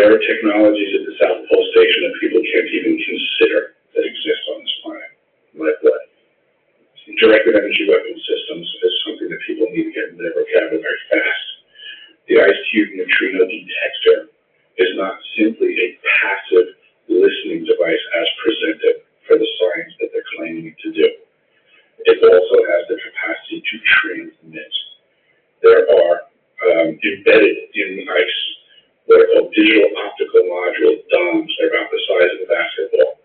There are technologies at the South Pole Station that people can't even consider that exist on this planet. Like what? Directed energy weapon systems is something that people need to get in their vocabulary fast. The ice cube neutrino detector is not simply a passive listening device as presented for the science that they're claiming it to do. It also has the capacity to transmit. There are embedded in the ice what are called digital optical module DOMs. They're about the size of a basketball.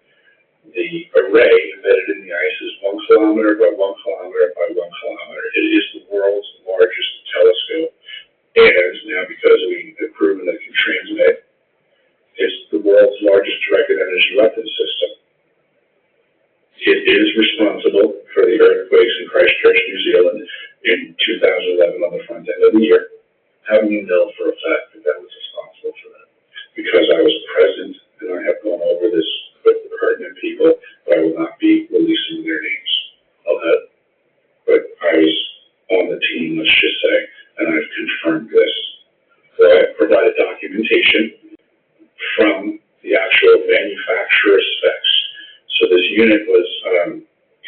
The array embedded in the ice is 1 kilometer by 1 kilometer by 1 kilometer. It is the world's largest telescope. And now, because we have proven that it can transmit, it's the world's largest directed energy weapon system. It is responsible for the earthquakes in Christchurch, New Zealand in 2011 on the front end of the year. How do you know for a fact that that was responsible for that? Because I was present and I have gone over this with the pertinent people, but I will not be releasing their names. Okay. But I was on the team, let's just say, and I've confirmed this. So I provided documentation from the actual manufacturer specs. So this unit was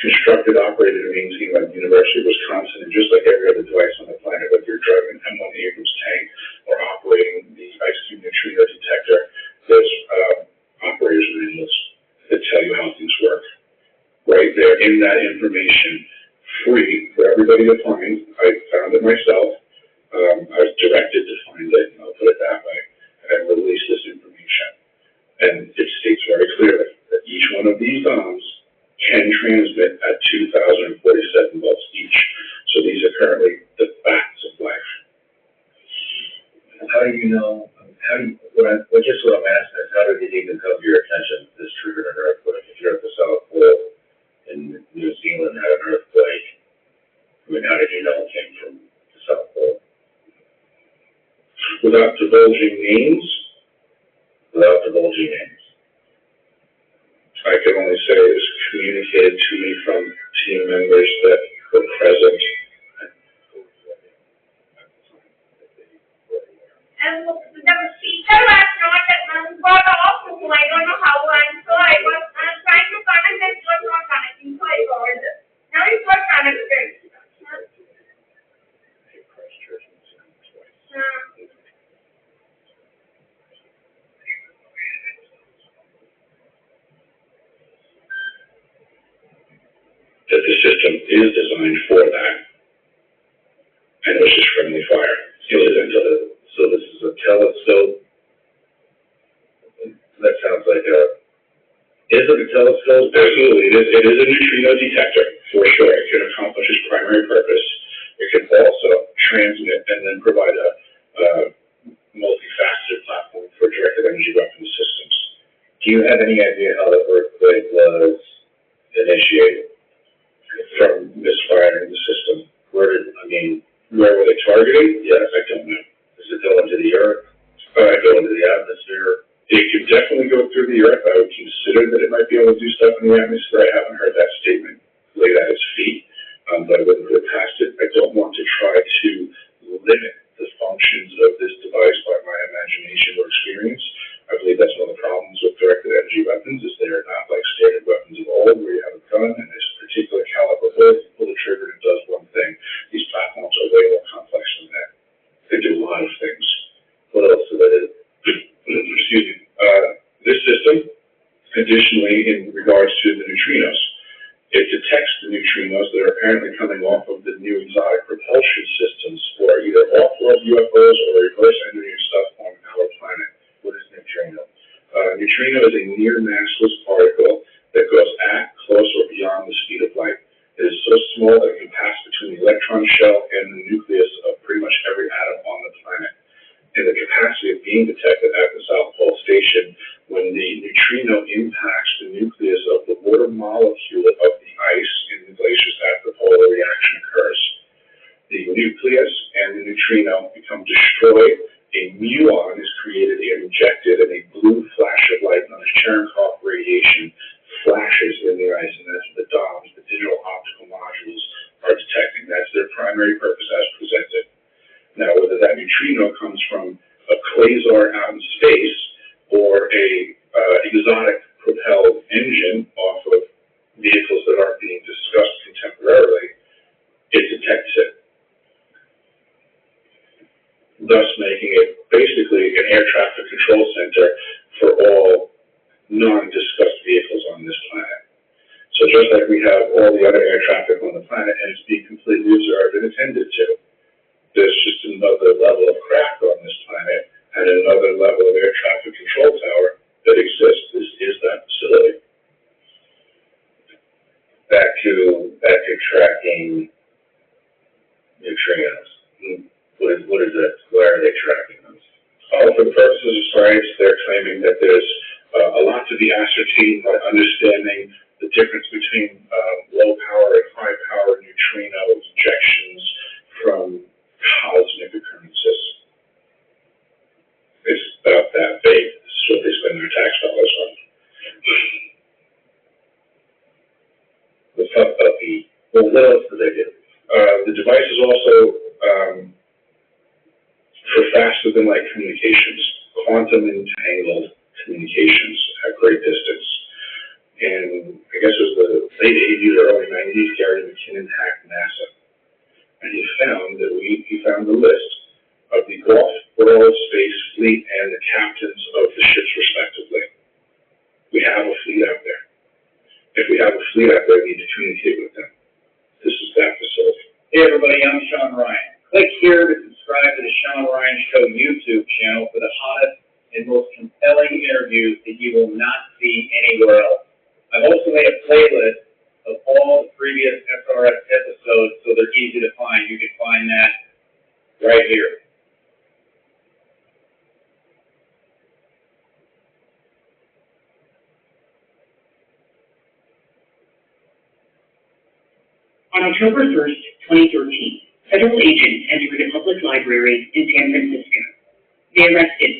constructed, operated, and maintained by the University of Wisconsin, and just like every other device on the planet, whether you're driving an M1 Abrams tank or operating the ice cube neutrino detector, there's operators manuals that tell you how things work. Right there in that information, free for everybody to find. I found it myself. I was directed to find it, and I'll put it that way, and release this information. And it states very clearly that each one of these DOMs can transmit at 2,047 volts each. So these are currently the facts of life. How do you know? What I'm asking is, how did it even come to your attention this triggered an earthquake? If you're at the South Pole in New Zealand had an earthquake, I mean, how did you know it came from the South Pole? Without divulging names, I can only say it was communicated to me from team members that were present. And the speaker was not got off, so I don't know how. And so I was trying to connect, and it was not connecting. So I called. Now it was connected. That the system is designed for that, and it was just friendly fire. So this is a telescope. That sounds like is it a telescope? Absolutely, it is a neutrino detector, for sure. It can accomplish its primary purpose. It can also transmit and then provide a multifaceted platform for directed energy weapon systems. Do you have any idea how the earthquake was initiated? From misfiring the system. Where were they targeting? Yes, I don't know. Does it go into the earth? Go into the atmosphere? It could definitely go through the earth. I would consider that it might be able to do stuff in the atmosphere. I haven't heard that statement laid at its feet, but I wouldn't put it past it. I don't want to try to limit the functions of this device by my imagination or experience. I believe that's one of the problems with directed energy weapons, is they are not like standard weapons of old where you have a gun and there's a particular caliber bullet, you pull the trigger and it does one thing. These platforms are way more complex than that. They do a lot of things. What else do they do? Excuse me. This system, additionally, in regards to the neutrinos, it detects the neutrinos that are apparently coming off of the new exotic propulsion systems for either off-world UFOs or reverse engineering stuff on our planet. What is neutrino? Neutrino is a near massless particle that goes at, close, or beyond the speed of light. It is so small that it can pass between the electron shell and the nucleus of pretty much every atom on the planet. And the capacity of being detected at the South Pole Station, when the neutrino impacts the nucleus of the water molecule of the ice in the glaciers after the polar reaction occurs. The nucleus and the neutrino become destroyed. A muon is created and injected, and a blue flash of light known as Cherenkov radiation flashes in the ice, and that's what the DOMs, the digital optical modules, are detecting. That's their primary purpose as presented. Now, whether that neutrino comes from a quasar out in space just like we have all the other air traffic on the planet, and it's being completely observed and attended to. There's just another level of craft on this planet and another level of air traffic control tower that exists. This is that facility. Back to tracking neutrinos. What is that? Why are they tracking them? Oh, for the purposes of science, they're claiming that there's a lot to be ascertained by understanding the difference between low power and high power neutrino ejections from cosmic occurrences. It's about that vague. This is what they spend their tax dollars on. Let's talk about what else do they do? The device is also for faster than light communications, quantum entangled communications at great distance. And I guess it was the late 80s or early 90s, Garhi hacked NASA. And he found the list of the off-world space fleet and the captains of the ships respectively. We have a fleet out there. If we have a fleet out there, we need to communicate with them. This is that facility. Hey everybody, I'm Sean Ryan. Click here to subscribe to the Sean Ryan Show YouTube channel for the hottest and most compelling interviews that you will not see anywhere else. I've also made a playlist of all the previous SRS episodes so they're easy to find. You can find that right here. On October 1st, 2013, federal agents entered a public library in San Francisco. They arrested.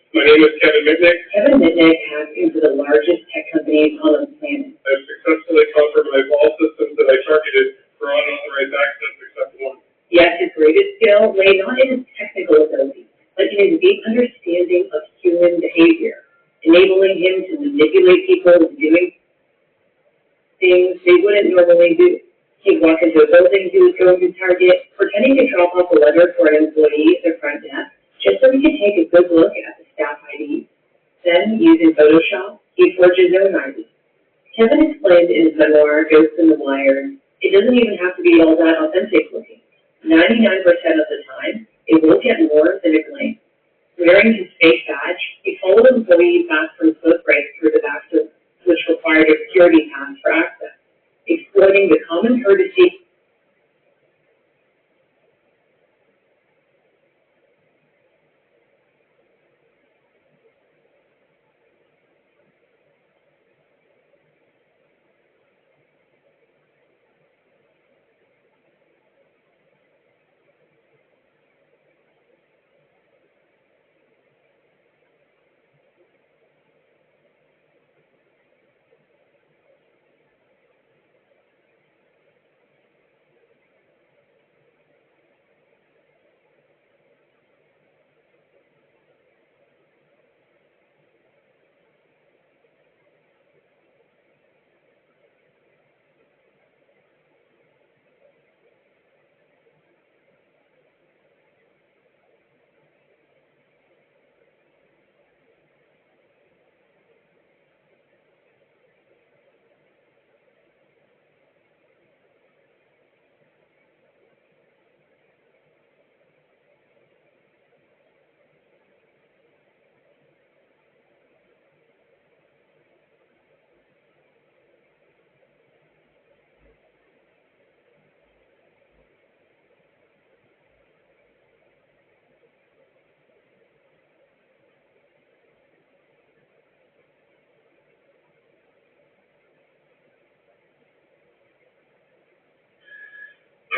My name is Kevin Mitnick. Kevin Mitnick hacked into the largest tech companies on the planet. I've successfully compromised all systems that I targeted for unauthorized access except one. Yet his greatest skill lay not in his technical ability, but in his deep understanding of human behavior, enabling him to manipulate people into doing things they wouldn't normally do. He'd walk into a building he was going to target, pretending to drop off a letter for an employee at the front desk, just so he could take a good look at the staff ID. Then, using Photoshop, he forged his own ID. Kevin explained in his memoir, Ghosts in the Wire, it doesn't even have to be all that authentic looking. 99% of the time, it will get more than it claims. Wearing his fake badge, he followed employees back from foot breaks through the back door, which required a security pass for access, exploiting the common courtesy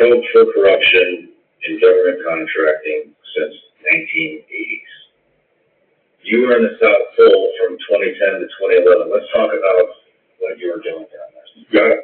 Probe for corruption in government contracting since 1980s. You were in the South Pole from 2010 to 2011. Let's talk about what you were doing down there. Got it.